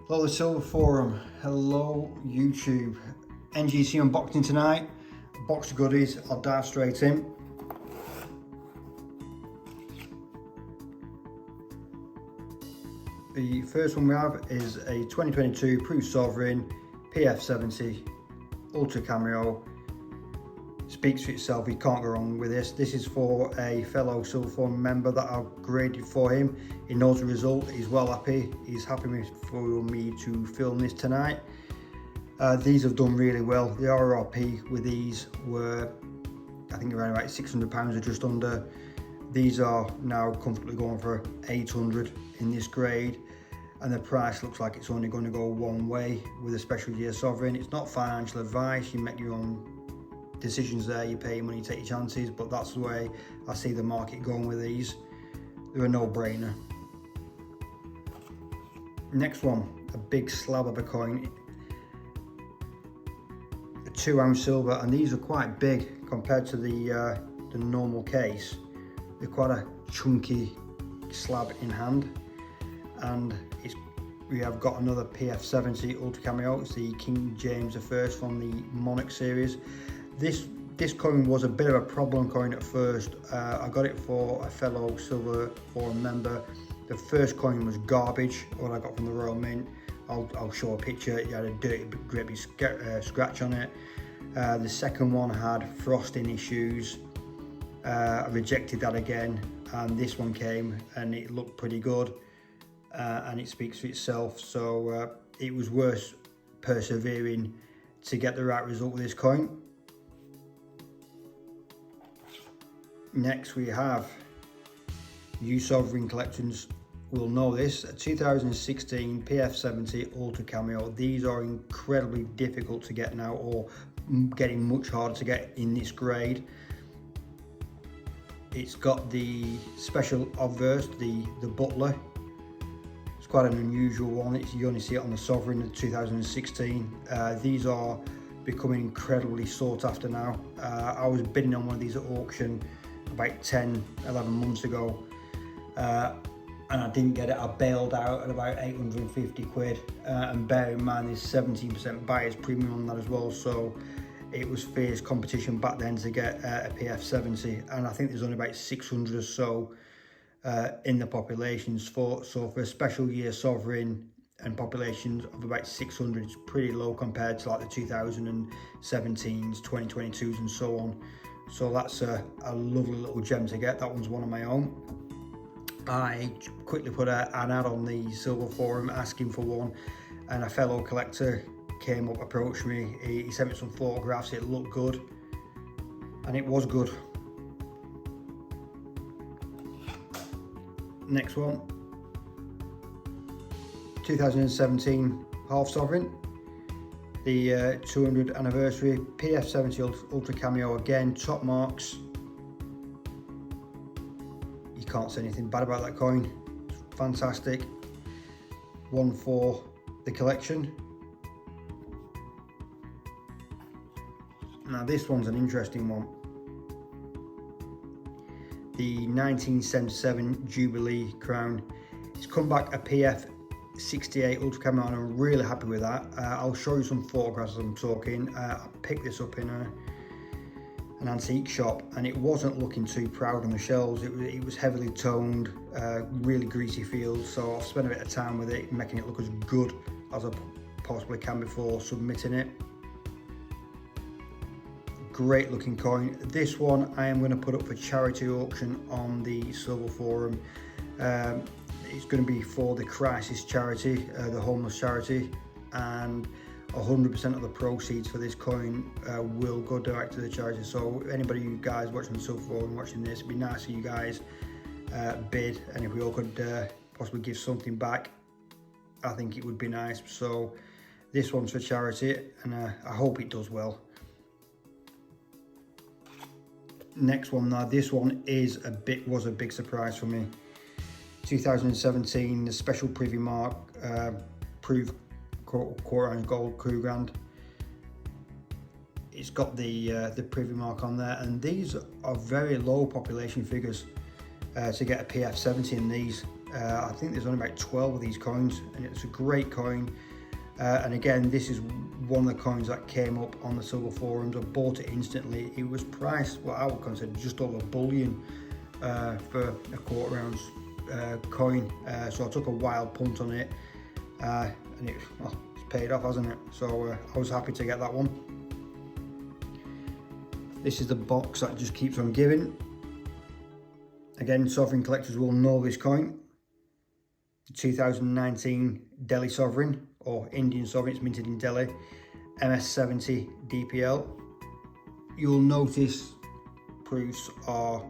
Hello the Silver Forum, hello YouTube. NGC unboxing tonight, box of goodies, I'll dive straight in. The first one we have is a 2022 Privy Sovereign PF70 Ultra Cameo. Speaks for itself, you can't go wrong with this. This is for a fellow Silver Forum member that I've graded for him. He knows the result, he's well happy. He's happy for me to film this tonight. These have done really well. The RRP with these were, I think around about £600 or just under. These are now comfortably going for 800 in this grade. And the price looks like it's only going to go one way with a special year sovereign. It's not financial advice, you make your own decisions there, you pay your money, take your chances, but that's the way I see the market going with these. They're a no-brainer. Next one, a big slab of a coin, a 2 ounce silver, and these are quite big compared to the normal case. They're quite a chunky slab in hand, and we have got another PF70 Ultra Cameo. It's the King James I from the Monarch series. This coin was a bit of a problem coin at first. I got it for a fellow Silver Forum member. The first coin was garbage, what I got from the Royal Mint. I'll show a picture. It had a dirty, great big scratch on it. The second one had frosting issues. I rejected that again, and this one came and it looked pretty good, and it speaks for itself. So it was worth persevering to get the right result with this coin. Next we have, you Sovereign collections will know this, a 2016 PF70 Ultra Cameo. These are incredibly difficult to get now, or getting much harder to get in this grade. It's got the special obverse, the butler. It's quite an unusual one. You only see it on the Sovereign in 2016. These are becoming incredibly sought after now. I was bidding on one of these at auction about 10-11 months ago, and I didn't get it. I bailed out at about 850 quid, and bear in mind there's 17% buyer's premium on that as well, so it was fierce competition back then to get a PF70, and I think there's only about 600 or so in the populations. So for a special year sovereign and populations of about 600, it's pretty low compared to like the 2017s, 2022s and so on. So that's a lovely little gem to get. That one's one of my own. I quickly put an ad on the Silver Forum asking for one, and a fellow collector came up, approached me. He sent me some photographs. It looked good, and it was good. Next one, 2017 Half Sovereign, the 200th anniversary PF70 Ultra Cameo. Again, top marks. You can't say anything bad about that coin. It's fantastic. One for the collection. Now this one's an interesting one. The 1977 Jubilee Crown. It's come back a PF68 Ultra Cameo, and I'm really happy with that. I'll show you some photographs as I'm talking. I picked this up in an antique shop, and it wasn't looking too proud on the shelves. It was heavily toned, really greasy feel, so I've spent a bit of time with it, making it look as good as I possibly can before submitting it. Great looking coin. This one I am going to put up for charity auction on the Silver Forum. It's going to be for the Crisis charity, the homeless charity, and 100% of the proceeds for this coin will go direct to the charity. So anybody, you guys watching the Silver Forum, watching this, it'd be nice if you guys bid, and if we all could possibly give something back, I think it would be nice. So this one's for charity, and I hope it does well. Next one now, this one was a big surprise for me. 2017, the special Privy Mark Proof quarter ounce gold Crew Grand. It's got the Privy Mark on there, and these are very low population figures to get a PF70 in these. I think there's only about 12 of these coins, and it's a great coin. And again, this is one of the coins that came up on the silver forums. I bought it instantly. It was priced what I would consider just over bullion for a quarter ounce coin. So I took a wild punt on it, and it's paid off, hasn't it? So I was happy to get that one. This is the box that just keeps on giving. Again, Sovereign collectors will know this coin. The 2019 Delhi Sovereign, or Indian Sovereign, it's minted in Delhi. MS70 DPL. You'll notice proofs are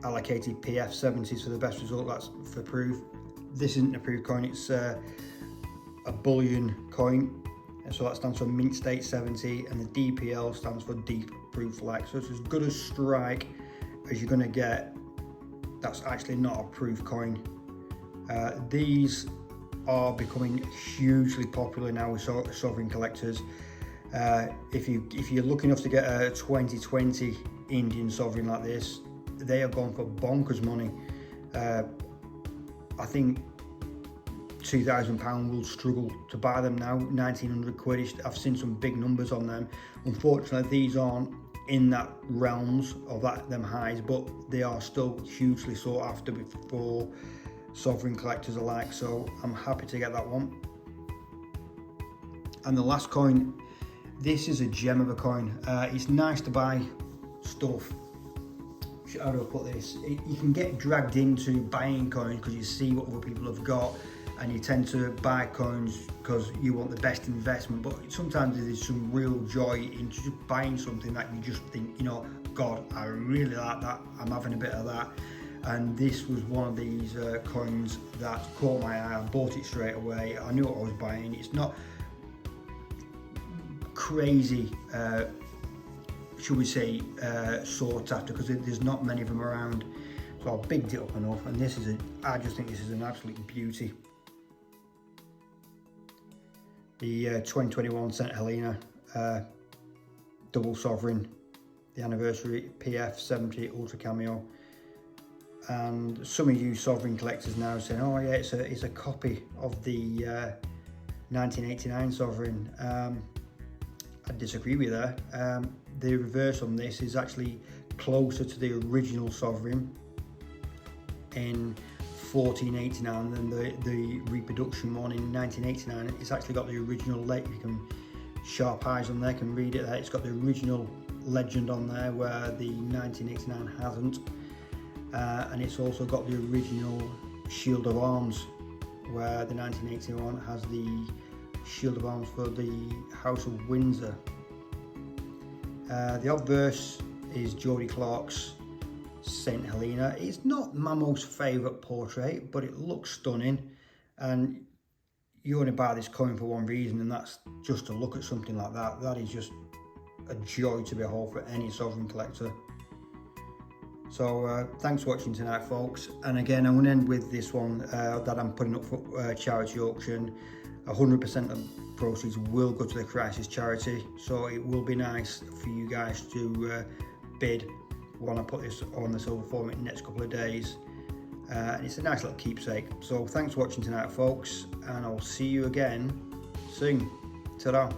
allocated PF70s for the best result. That's for proof. This isn't a proof coin, it's a bullion coin. And so that stands for Mint State 70, and the DPL stands for Deep Proof Like. So it's as good a strike as you're going to get. That's actually not a proof coin. These are becoming hugely popular now with sovereign collectors. If you're lucky enough to get a 2020 Indian Sovereign like this, they are going for bonkers money. I think £2,000 will struggle to buy them now. 1,900 quid. I've seen some big numbers on them. Unfortunately, these aren't in that realms of them highs, but they are still hugely sought after for sovereign collectors alike. So I'm happy to get that one. And the last coin, this is a gem of a coin. It's nice to buy stuff. How do I put this? You can get dragged into buying coins because you see what other people have got, and you tend to buy coins because you want the best investment. But sometimes there's some real joy in just buying something that you just think, you know, God, I really like that. I'm having a bit of that. And this was one of these coins that caught my eye. I bought it straight away. I knew what I was buying. It's not crazy, should we say, sought after, because there's not many of them around. So I bigged it up enough, and this is I just think this is an absolute beauty. The 2021 St. Helena double sovereign, the anniversary PF70 Ultra Cameo. And some of you sovereign collectors now are saying, oh yeah, it's a copy of the 1989 sovereign. I disagree with that. The reverse on this is actually closer to the original sovereign in 1489 than the reproduction one in 1989. It's actually got the original you can sharp eyes on there, can read it there. It's got the original legend on there where the 1989 hasn't. And it's also got the original shield of arms where the 1981 has the shield of arms for the House of Windsor. The obverse is Jodie Clark's St. Helena. It's not my most favourite portrait, but it looks stunning, and you only buy this coin for one reason, and that's just to look at something like that. That is just a joy to behold for any sovereign collector. So thanks for watching tonight, folks. And again, I'm going to end with this one that I'm putting up for charity auction. 100% of proceeds will go to the Crisis charity, so it will be nice for you guys to bid when I put this on the silver forum in the next couple of days. And it's a nice little keepsake. So thanks for watching tonight, folks, and I'll see you again soon. Ta-da.